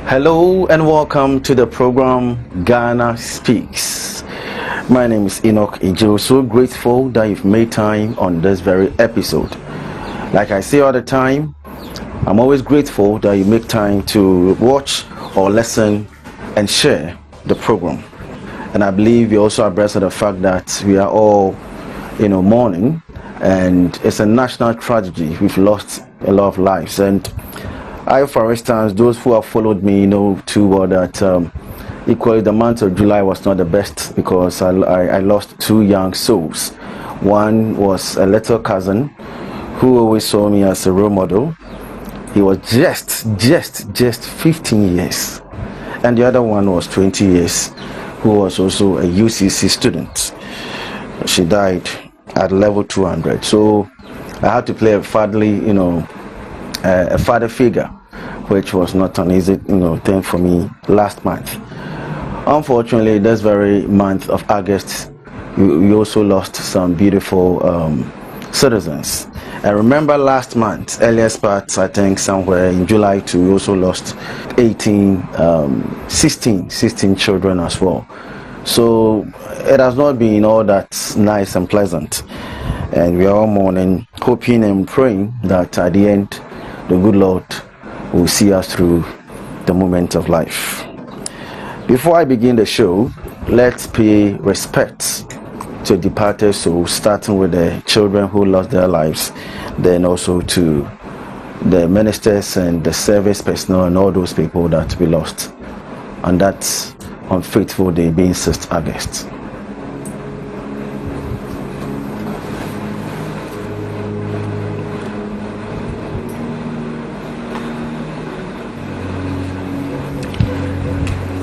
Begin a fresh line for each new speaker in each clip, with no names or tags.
Hello and welcome to the program Ghana Speaks. My name is Enoch Ijo. So grateful that you've made time on this very episode. Like I say all the time, I'm always grateful that you make time to watch or listen and share the program. And I believe you're also abreast of the fact that we are all, mourning, and it's a national tragedy. We've lost a lot of lives, and I, for instance, those who have followed me know too well that equally the month of July was not the best because I lost two young souls. One was a little cousin who always saw me as a role model. He was just 15 years. And the other one was 20 years, who was also a UCC student. She died at level 200. So I had to play a fatherly, a father figure, which was not an easy thing for me last month. Unfortunately, this very month of August, we also lost some beautiful citizens. I remember last month, earliest part, I think somewhere in July too, we also lost 16 children as well. So it has not been all that nice and pleasant. And we are all mourning, hoping and praying that at the end, the good Lord will see us through the moment of life. Before I begin the show, let's pay respect to departed souls, starting with the children who lost their lives, then also to the ministers and the service personnel and all those people that we lost on that unfaithful day being 6th August.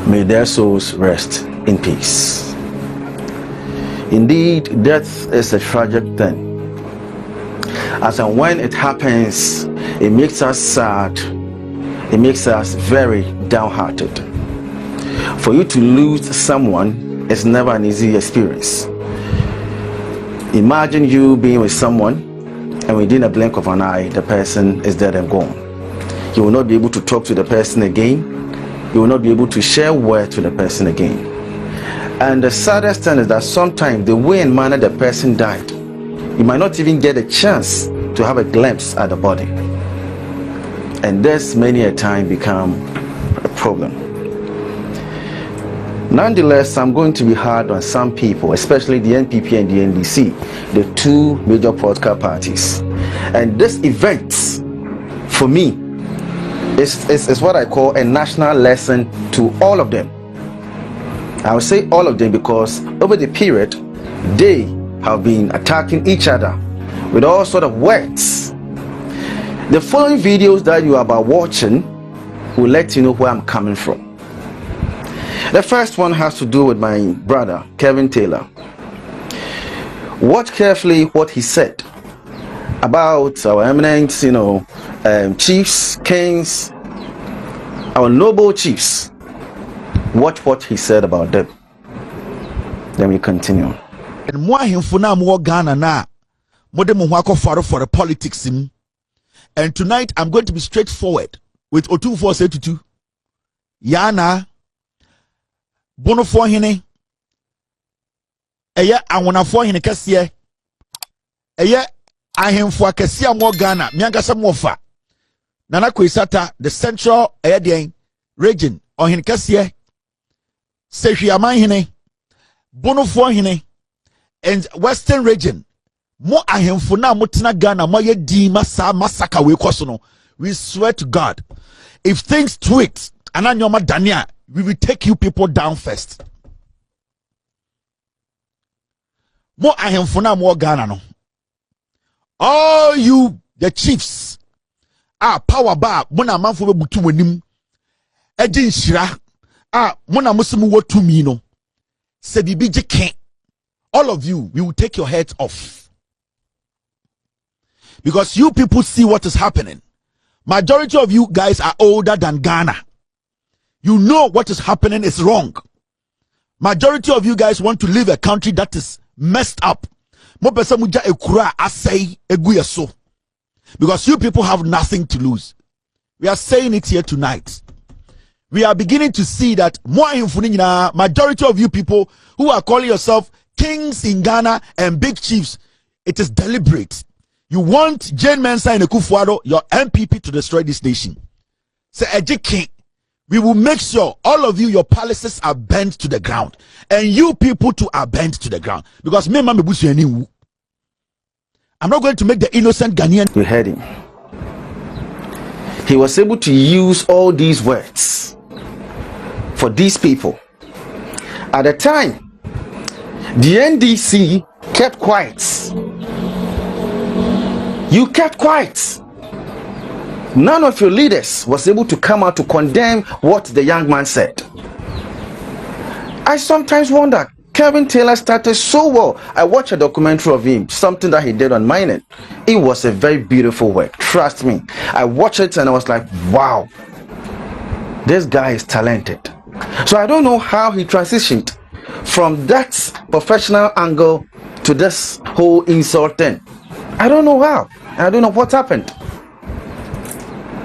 May their souls rest in peace. Indeed, death is a tragic thing. As and when it happens, it makes us sad. It makes us very downhearted. For you to lose someone is never an easy experience. Imagine you being with someone, and within a blink of an eye, the person is dead and gone. You will not be able to talk to the person again. You will not be able to share words with the person again. And the saddest thing is that sometimes the way and manner the person died, you might not even get a chance to have a glimpse at the body. And this many a time become a problem. Nonetheless, I'm going to be hard on some people, especially the NPP and the NDC, the two major political parties. And this event, for me, is what I call a national lesson to all of them. I will say all of them because over the period, they have been attacking each other with all sort of words. The following videos that you are about watching will let you know where I'm coming from. The first one has to do with my brother, Kevin Taylor. Watch carefully what he said about our eminent, chiefs, kings, our noble chiefs. Watch what he said about them. Then we continue.
And more himfuna more Ghana na modem for the politics him. And tonight I'm going to be straightforward with O2472. Yana bono for hine. Eya awona for hine kasiye. Eya ahemfo akasiya more Ghana. Miangasa mofa. Nana Kwisata, the central region or hine kasiye. Sehwiaman hine. Bono for hine. And western region. Mo ahemfo na mutena Ghana mo ye di masaka we kwaso. We swear to God, if things tweaked ananyoma Dania, we will take you people down first. Mo ahemfo na mo Ghana no. All you the chiefs power bar mona manfo be butu wanim edi nshira mona musimu wotu mi no se bibi jeke. All of you, we will take your heads off. Because you people see what is happening. Majority of you guys are older than Ghana. You know what is happening is wrong. Majority of you guys want to live a country that is messed up. Because you people have nothing to lose. We are saying it here tonight. we are beginning to see that majority of you people who are calling yourself kings in Ghana and big chiefs, it is deliberate. You want Jane Mensah and Akufo-Addo, your MPP, to destroy this nation. Say, King, we will make sure all of you, your palaces are bent to the ground, and you people too are bent to the ground. Because me, I'm not going to make the innocent Ghanaian.
You heard him. He was able to use all these words for these people. At the time, the NDC kept quiet. You kept quiet. None of your leaders was able to come out to condemn what the young man said. I sometimes wonder, Kevin Taylor started so well. I watched a documentary of him, something that he did on mining. It was a very beautiful work, trust me. I watched it and I was like, wow, this guy is talented. So I don't know how he transitioned from that professional angle to this whole insult thing. I don't know how. I don't know what happened.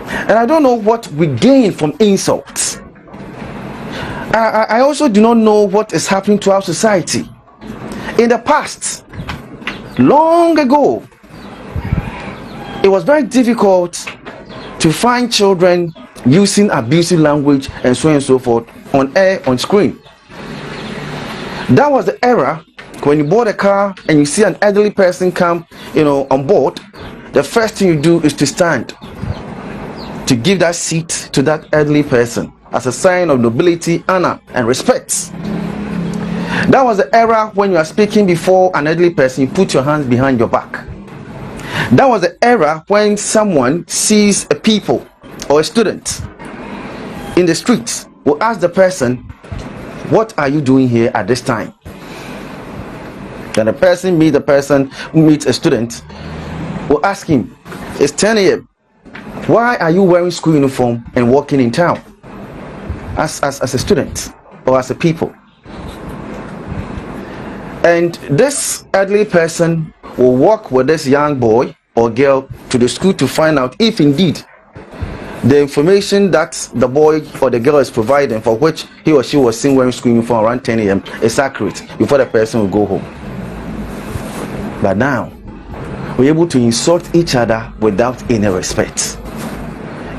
And I don't know what we gain from insults. I also do not know what is happening to our society. In the past, long ago, it was very difficult to find children using abusive language and so on and so forth on air, on screen. That was the era when you board a car and you see an elderly person come, on board. The first thing you do is to stand to give that seat to that elderly person as a sign of nobility, honor, and respect. That was the era when you are speaking before an elderly person, you put your hands behind your back. That was the era when someone sees a people or a student in the streets, will ask the person, what are you doing here at this time? Then the person meets a student, will ask him, it's 10 a.m. Why are you wearing school uniform and walking in town as a student or as a people? And this elderly person will walk with this young boy or girl to the school to find out if indeed the information that the boy or the girl is providing, for which he or she was seen wearing school uniform around 10 a.m. is accurate before the person will go home. But now we're able to insult each other without any respect.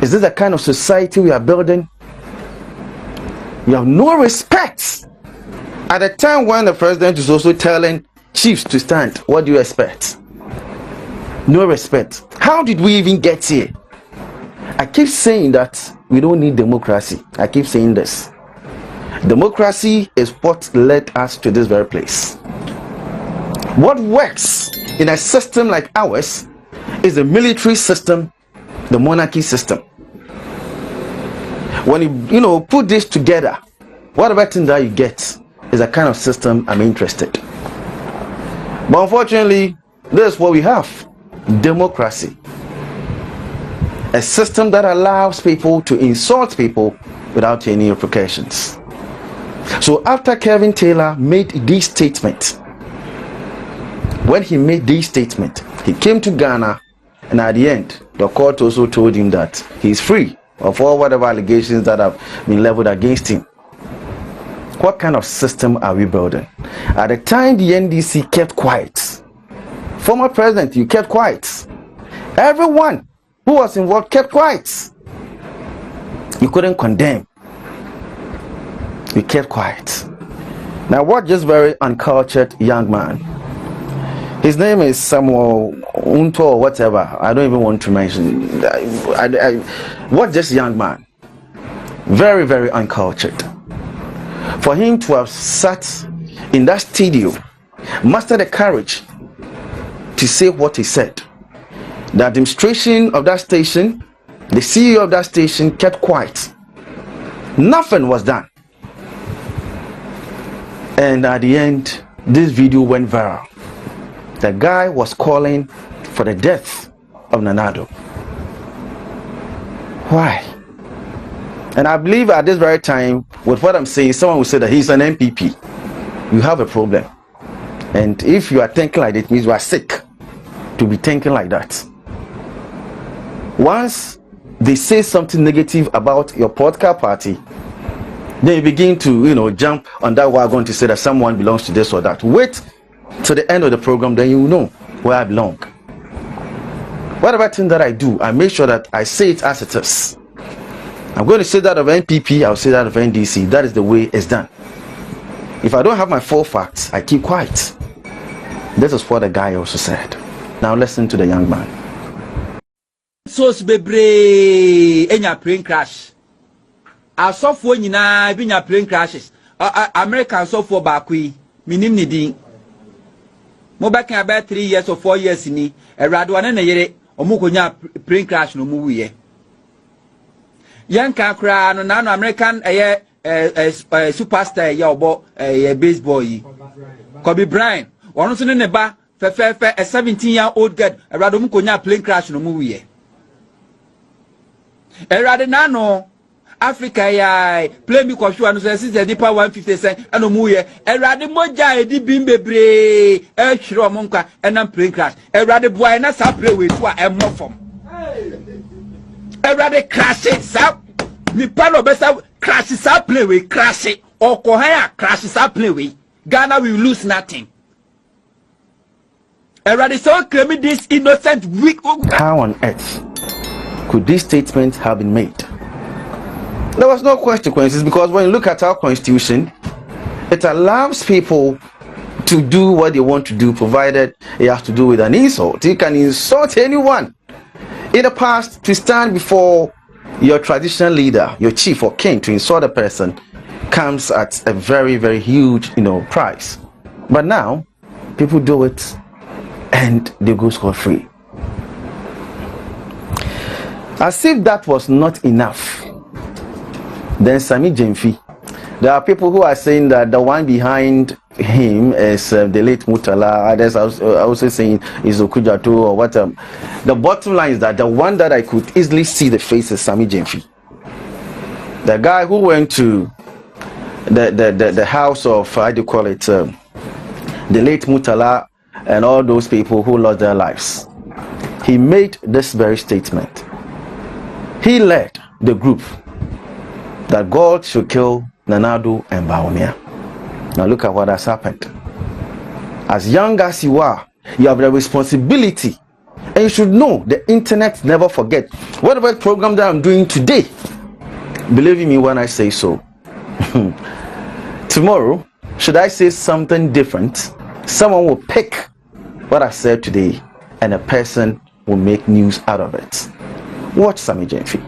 Is this the kind of society we are building? We have no respect. At the time when the president is also telling chiefs to stand, what do you expect? No respect. How did we even get here? I keep saying that we don't need democracy. I keep saying this. Democracy is what led us to this very place. What works in a system like ours is the military system, the monarchy system. When you put this together, whatever thing that you get is a kind of system I'm interested. But unfortunately, this is what we have. Democracy. A system that allows people to insult people without any repercussions. So after Kevin Taylor made this statement, when he made this statement, he came to Ghana, and at the end, the court also told him that he's free of all whatever allegations that have been leveled against him. What kind of system are we building? At the time, the NDC kept quiet. Former president, you kept quiet. Everyone who was involved kept quiet. You couldn't condemn. You kept quiet. Now, what this very uncultured young man, his name is Samuel Unto or whatever, I don't even want to mention. What this young man, very, very uncultured. For him to have sat in that studio, mustered the courage to say what he said. The administration of that station, the CEO of that station kept quiet. Nothing was done. And at the end, this video went viral. The guy was calling for the death of Nanado. Why? And I believe at this very time, with what I'm saying, someone will say that he's an MPP. You have a problem. And if you are thinking like that, it means you are sick to be thinking like that. Once they say something negative about your political party, then you begin to, jump on that wagon to say that someone belongs to this or that. Wait to the end of the program, then you know where I belong. Whatever thing that I do, I make sure that I say it as it is. I'm going to say that of NPP, I'll say that of NDC. That is the way it's done. If I don't have my full facts, I keep quiet. This is what the guy also said. Now listen to the young man.
So bebre enya plane crash. Asofo nyina bi nya plane crashes. American sofo baakui minim ni din. Mo back about 3 years or 4 years ni erado ane na yere omo konya plane crash no mu wiye. Yanka kra no na no American superstar ya obo baseball yi. Kobe Bryant. Ono so ne ba a 17-year-old girl erado mu konya plane crash no mu wiye. Erade na no Africa ya play me kwa sure no say the deeper 150 cent and mu ye erade moja edi bimbebre hwere omo nkwa enam plane crash erade boy na sa play we to a emo form erade crash sa ni palo besa crash sa play we crash oko haya crash sa play we Ghana will lose nothing. Erade so claim this innocent weak.
How on earth could this statement have been made? There was no consequences, because when you look at our constitution, it allows people to do what they want to do, provided it has to do with an insult. You can insult anyone. In the past, to stand before your traditional leader, your chief or king, to insult a person comes at a very, very huge, price. But now, people do it and they go scot-free. As if that was not enough, then Sammy Jemfi, there are people who are saying that the one behind him is the late Mutala. Others are also saying is Okujato or what. The bottom line is that the one that I could easily see the face is Sammy Jemfi, the guy who went to the house of how do you call it, the late Mutala and all those people who lost their lives. He made this very statement. He led the group that God should kill Nanado and Baumia. Now look at what has happened. As young as you are, you have the responsibility, and you should know the internet never forget. Whatever program that I'm doing today, believe me when I say so. Tomorrow, should I say something different, someone will pick what I said today and a person will make news out of it. Watch Sammy Jemfi.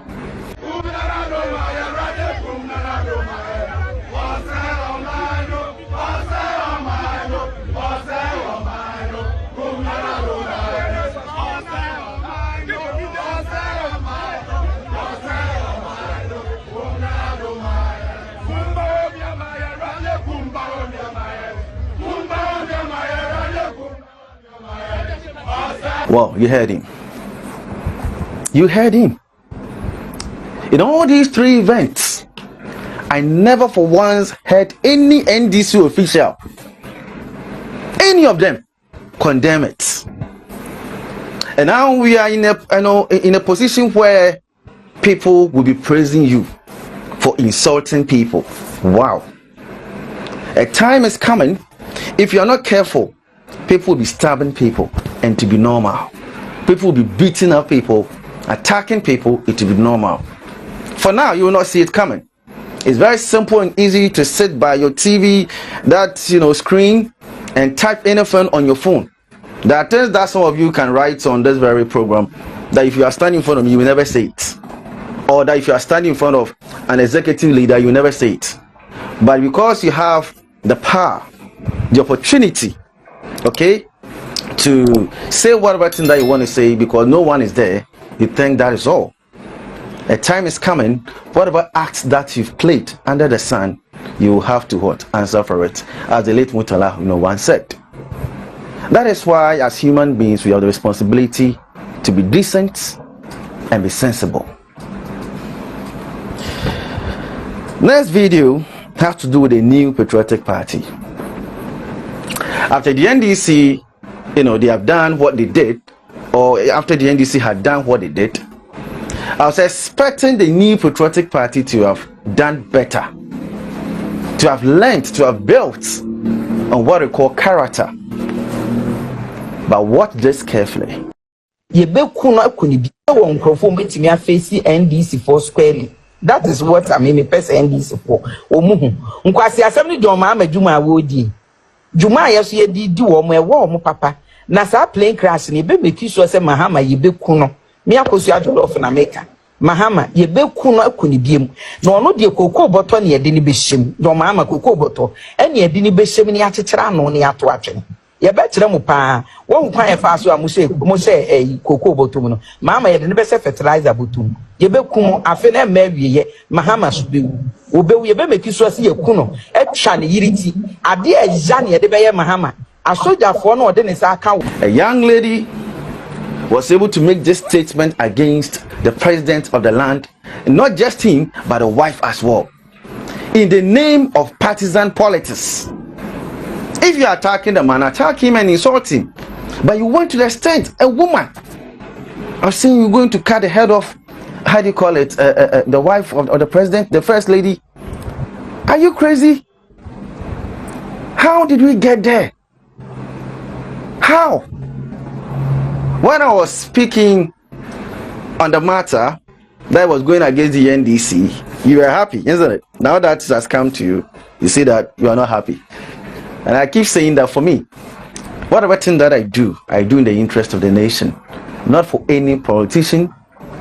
Well, you heard him. You heard him. In all these 3 events, I never for once heard any NDC official, any of them, condemn it. And now we are in a position where people will be praising you for insulting people. Wow. A time is coming, if you are not careful, people will be stabbing people, and to be normal. People will be beating up people, attacking people, it will be normal. For now, you will not see it coming. It's very simple and easy to sit by your TV, that screen, and type anything on your phone. There are things that some of you can write on this very program that if you are standing in front of me, you will never say it. Or that if you are standing in front of an executive leader, you will never say it. But because you have the power, the opportunity, okay, to say whatever thing that you want to say because no one is there, you think that is all. A time is coming, whatever acts that you've played under the sun, you will have to answer for it, as the late Mutala once said. That is why as human beings we have the responsibility to be decent and be sensible. Next video has to do with a new patriotic party. After the NDC, they have done what they did, or after the NDC had done what they did, I was expecting the new patriotic party to have done better, to have learned, to have built on what we call character. But watch this carefully.
NDC for squarely. That is what I mean, person NDC for. Nkwasi asem Joma Juma wodi. Juma yeso ye di wo papa. Na sa plane crash ni be make sure say Mahama ye be kuno. Me akosu adolo of na America. Mahama ye be kuno akuni biem. Na ono de kokoo boto na ye de ni be hyem. Do Mahama kokoo boto. Ene ye de ni be hyem ni akyekyera no ni ato atwen. Ye be kyerɛ mo pa wo nkwan ye fa so a mo se kokoo botom no mama ye de ne be se fertilizer botom ye be kum afi na ma wiye Mahama so be wo be ye be meki so se ye ku no etwa ne yiriti ade a ja ne ye de be ye Mahama asojafo no de ne sa aka.
A young lady was able to make this statement against the president of the land, not just him but the wife as well, in the name of partisan politics. If you are attacking the man, attack him and insult him. But you went to the extent, a woman, I'm saying you're going to cut the head off, how do you call it, the wife of the president, the first lady. Are you crazy? How did we get there? How? When I was speaking on the matter that was going against the NDC, you were happy, isn't it? Now that has come to you, you see that you are not happy. And I keep saying that for me, whatever thing that I do in the interest of the nation, not for any politician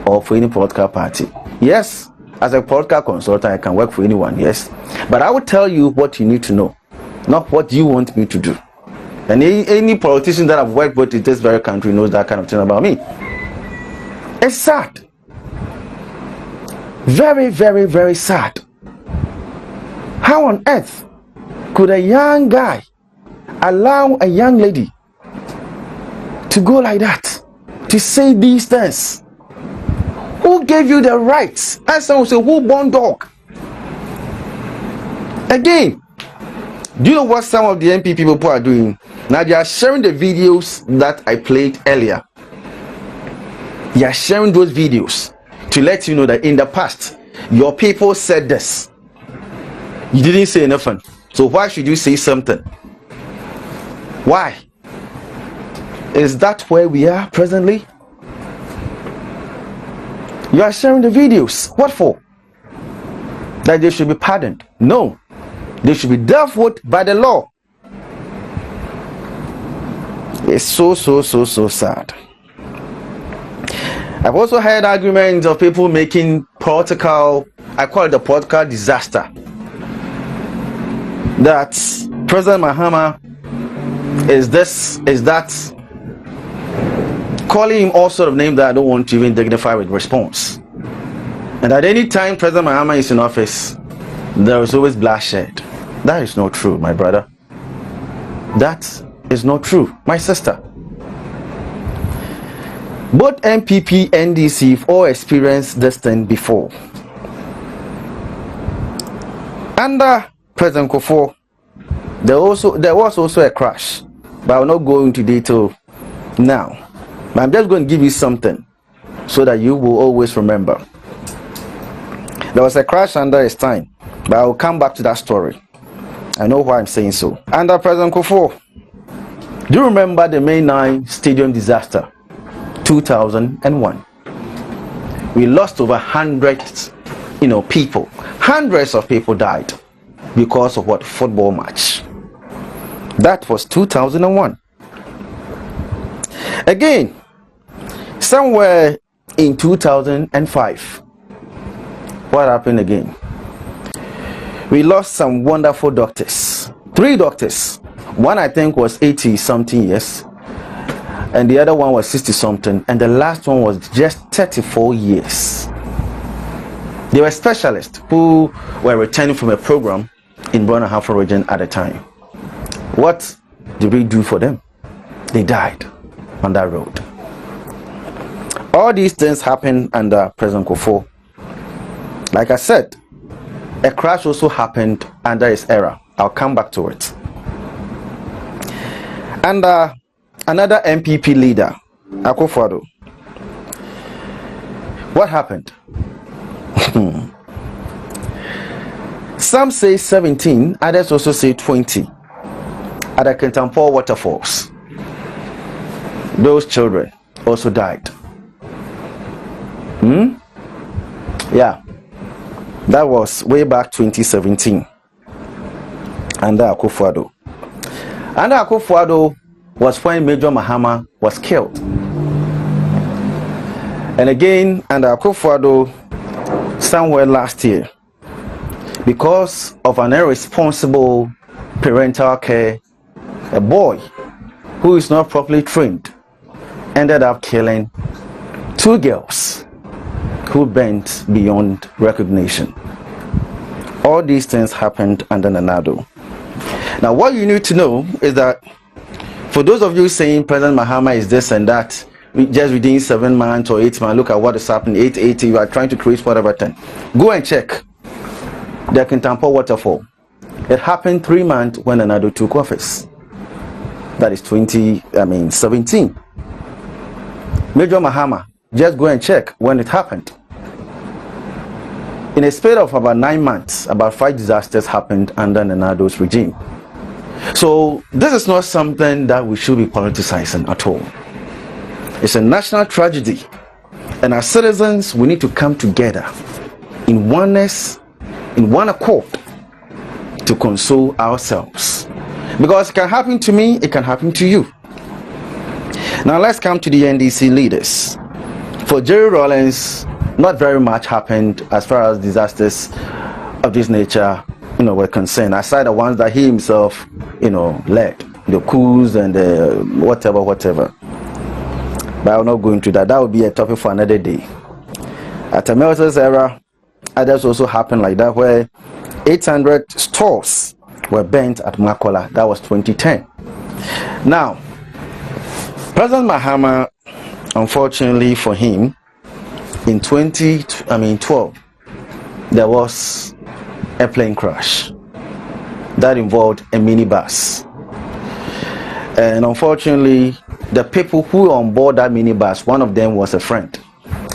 or for any political party. Yes, as a political consultant, I can work for anyone, yes. But I will tell you what you need to know, not what you want me to do. And any politician that I've worked with in this very country knows that kind of thing about me. It's sad. Very, very, very sad. How on earth could a young guy allow a young lady to go like that, to say these things? Who gave you the rights? As someone say, who born dog? Again, do you know what some of the MP people are doing? Now they are sharing the videos that I played earlier. They are sharing those videos to let you know that in the past, your people said this. You didn't say nothing. So why should you say something? Why? Is that where we are presently? You are sharing the videos. What for? That they should be pardoned? No. They should be dealt with by the law. It's so sad. I've also heard arguments of people making political, I call it the political disaster, that President Mahama is this, is that, calling him all sort of names that I don't want to even dignify with response. And at any time President Mahama is in office, there is always bloodshed. That is not true, my brother. That is not true, my sister. Both MPP and NDC have all experienced this thing before. Under President Kufuor, there was also a crash, but I will not go into detail now. But I'm just going to give you something so that you will always remember. There was a crash under his time, but I will come back to that story. I know why I'm saying so. Under President Kufuor, do you remember the May 9 stadium disaster, 2001? We lost over hundreds, people. Hundreds of people died because of what? Football match. That was 2001. Again, somewhere in 2005, what happened again? We lost some wonderful doctors. 3 doctors. One I think was 80 something years, and the other one was 60 something, and the last one was just 34 years. They were specialists who were returning from a program in Borno Halfa region at the time. What did we do for them? They died on that road. All these things happened under President Kufuor. Like I said, a crash also happened under his era. I'll come back to it. And another MPP leader, Akufo-Addo, What happened? Some say 17, others also say 20 at the Kentampo waterfalls. Those children also died. Yeah, that was way back 2017 under Akufo-Addo. Under Akufo-Addo was when Major Mahama was killed. And again, under Akufo-Addo, somewhere last year, because of an irresponsible parental care, a boy who is not properly trained ended up killing 2 girls who bent beyond recognition. All these things happened under Nana Addo. Now, what you need to know is that for those of you saying President Mahama is this and that, just within 7 months or 8 months, look at what is happening, 880, you are trying to create whatever thing. Go and check the Kintampo waterfall. It happened 3 months when Nana Addo took office. That is 2017. Major Mahama, just go and check when it happened. In a span of about 9 months, about 5 disasters happened under Nana Addo's regime. So this is not something that we should be politicizing at all. It's a national tragedy, and as citizens, we need to come together in oneness, in one accord, to console ourselves. Because it can happen to me, it can happen to you. Now let's come to the NDC leaders. For Jerry Rawlings, not very much happened as far as disasters of this nature, were concerned, aside the ones that he himself, led, the coups and the whatever. But I'll not go into that. That would be a topic for another day. At Amelsa's era, others also happened like that, where 800 stores were burnt at Makola. That was 2010. Now, President Mahama, unfortunately for him, in 2012, there was a plane crash that involved a minibus. And unfortunately, the people who were on board that minibus, one of them was a friend.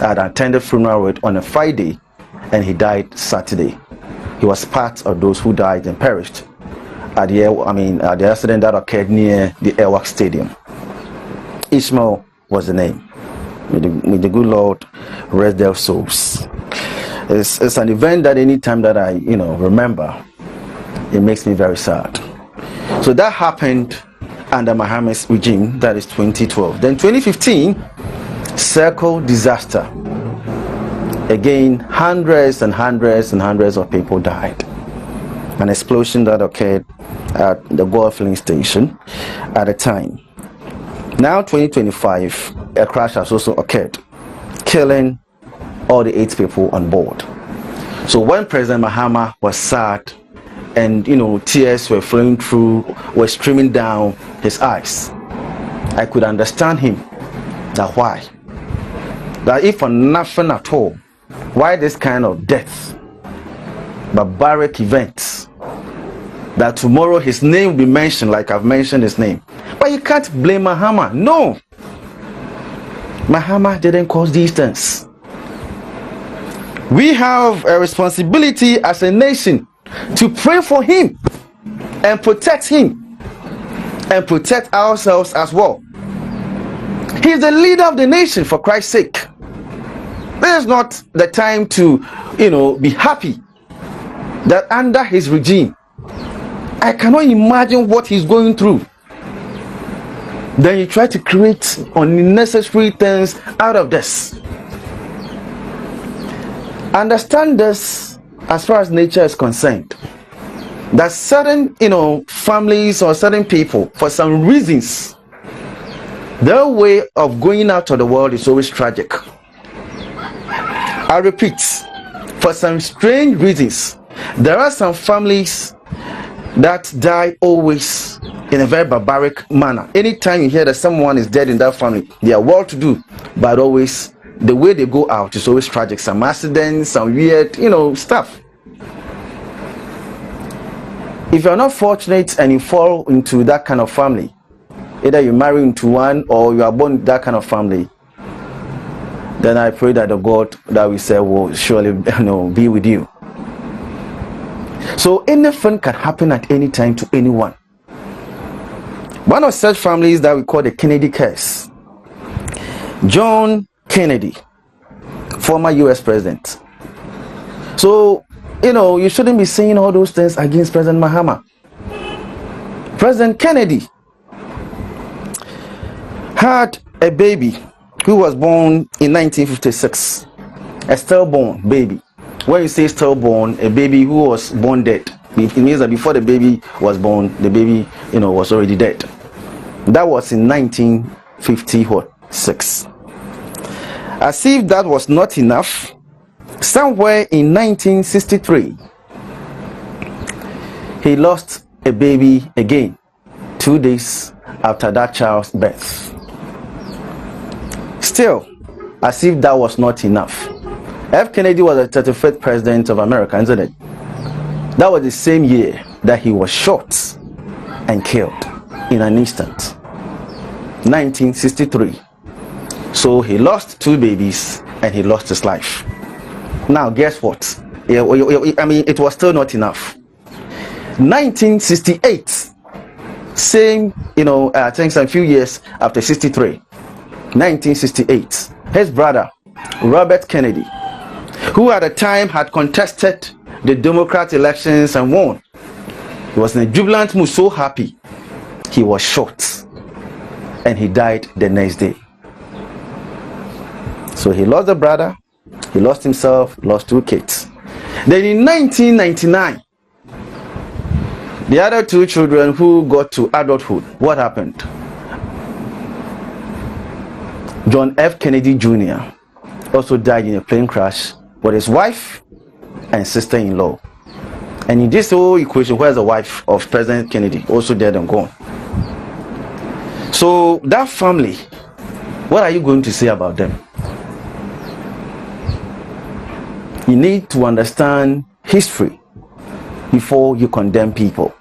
I had attended funeral on a Friday, and he died Saturday. He was part of those who died and perished at the accident that occurred near the Airwork Stadium. Ishmael was the name. May the good Lord rest their souls. It's an event that any time that I remember, it makes me very sad. So that happened under Mahama's regime. That is 2012. Then 2015, Circle disaster. Again, hundreds and hundreds and hundreds of people died. An explosion that occurred at the Goa filling station at the time. Now 2025, a crash has also occurred, killing all the 8 people on board. So when President Mahama was sad and tears were flowing were streaming down his eyes, I could understand him. Why? That if for nothing at all, why this kind of death, barbaric events, that tomorrow his name will be mentioned like I've mentioned his name. But you can't blame Mahama. No. Mahama didn't cause these things. We have a responsibility as a nation to pray for him and protect him and protect ourselves as well. He's the leader of the nation, for Christ's sake. This is not the time to, be happy that under his regime, I cannot imagine what he's going through. Then you try to create unnecessary things out of this. Understand this as far as nature is concerned. That certain, families or certain people, for some reasons, their way of going out of the world is always tragic. I repeat, for some strange reasons, there are some families that die always in a very barbaric manner. Anytime you hear that someone is dead in that family, they are well to do, but always the way they go out is always tragic. Some accidents, some weird, stuff. If you're not fortunate and you fall into that kind of family, either you marry into one or you are born in that kind of family, then I pray that the God that we serve will surely be with you. So anything can happen at any time to anyone. One of such families that we call the Kennedy curse. John Kennedy, former US president. So, you shouldn't be saying all those things against President Mahama. President Kennedy had a baby who was born in 1956, a stillborn baby. When you say stillborn, a baby who was born dead, it means that before the baby was born, the baby, was already dead. That was in 1956. As if that was not enough, somewhere in 1963, he lost a baby again, 2 days after that child's birth. Still, as if that was not enough, F. Kennedy was the 35th president of America, isn't it? That was the same year that he was shot and killed in an instant. 1963. So he lost 2 babies and he lost his life. Now guess what? It was still not enough. 1968, same, I think a few years after 63. 1968, his brother Robert Kennedy, who at the time had contested the Democrat elections and won, he was in a jubilant mood, so happy. He was shot and he died the next day. So he lost the brother, he lost himself, lost 2 kids. Then in 1999, the other 2 children who got to adulthood, what happened? John F. Kennedy Jr. also died in a plane crash with his wife and sister-in-law. And in this whole equation, where's the wife of President Kennedy? Also dead and gone. So that family, what are you going to say about them? You need to understand history before you condemn people.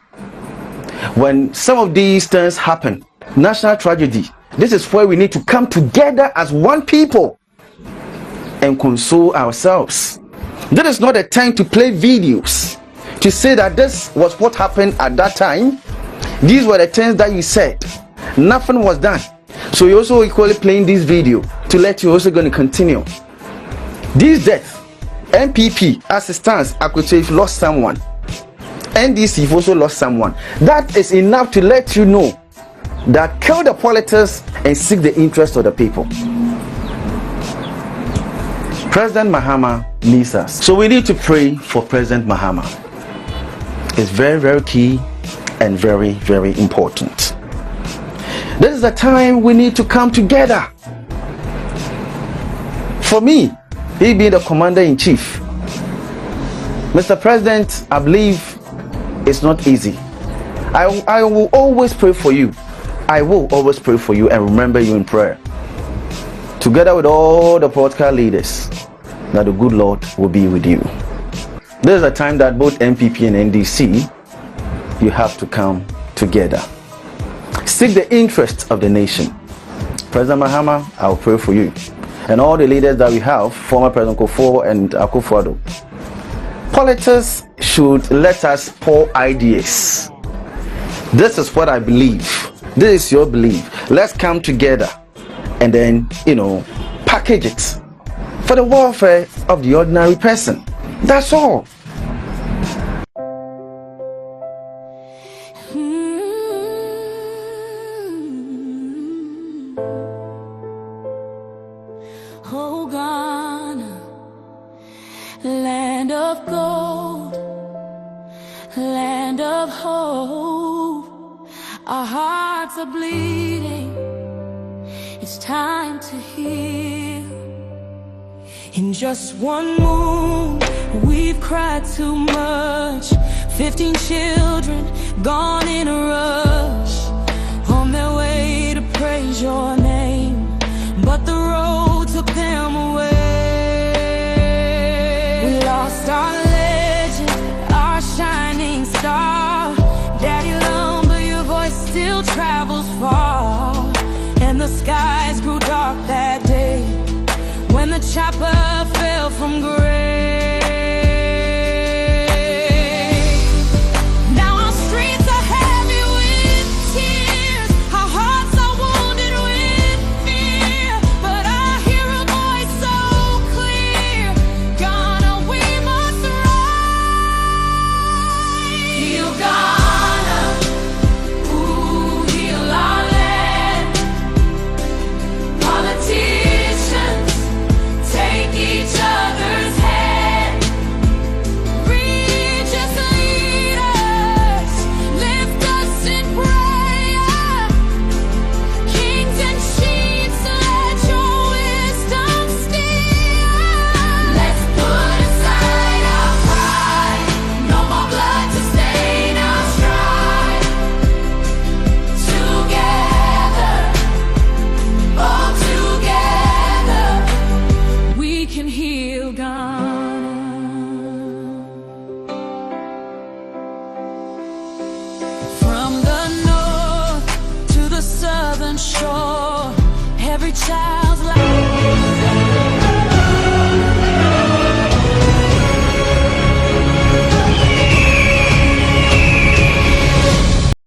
When some of these things happen, national tragedy, this is where we need to come together as one people and console ourselves. This is not a time to play videos to say that this was what happened at that time. These were the things that you said. Nothing was done. So you're also equally playing this video to let you also going to continue. This death, MPP as it stands, I could say you've lost someone. NDC, you've also lost someone. That is enough to let you know that kill the politics and seek the interest of the people. President Mahama needs us. So we need to pray for President Mahama. It's very, very key and very, very important. This is the time we need to come together. For me, he being the commander-in-chief, Mr. President, I believe it's not easy. I will always pray for you. I will always pray for you and remember you in prayer. Together with all the political leaders, that the good Lord will be with you. This is a time that both MPP and NDC, you have to come together. Seek the interest of the nation. President Mahama, I will pray for you. And all the leaders that we have, former President Kufuor and Akufo-Addo. Politics should let us pour ideas. This is what I believe. This is your belief. Let's come together and then, package it for the welfare of the ordinary person. That's all.
Oh, Ghana, land of gold, land of hope. Our hearts are bleeding. It's time to heal. In just one moon, we've cried too much. 15 children gone in a rush, on their way to praise your name, but the road took them away. We lost our legend, our shining star. Daddy Lumber, your voice still travels far. And the skies grew dark that day when the child.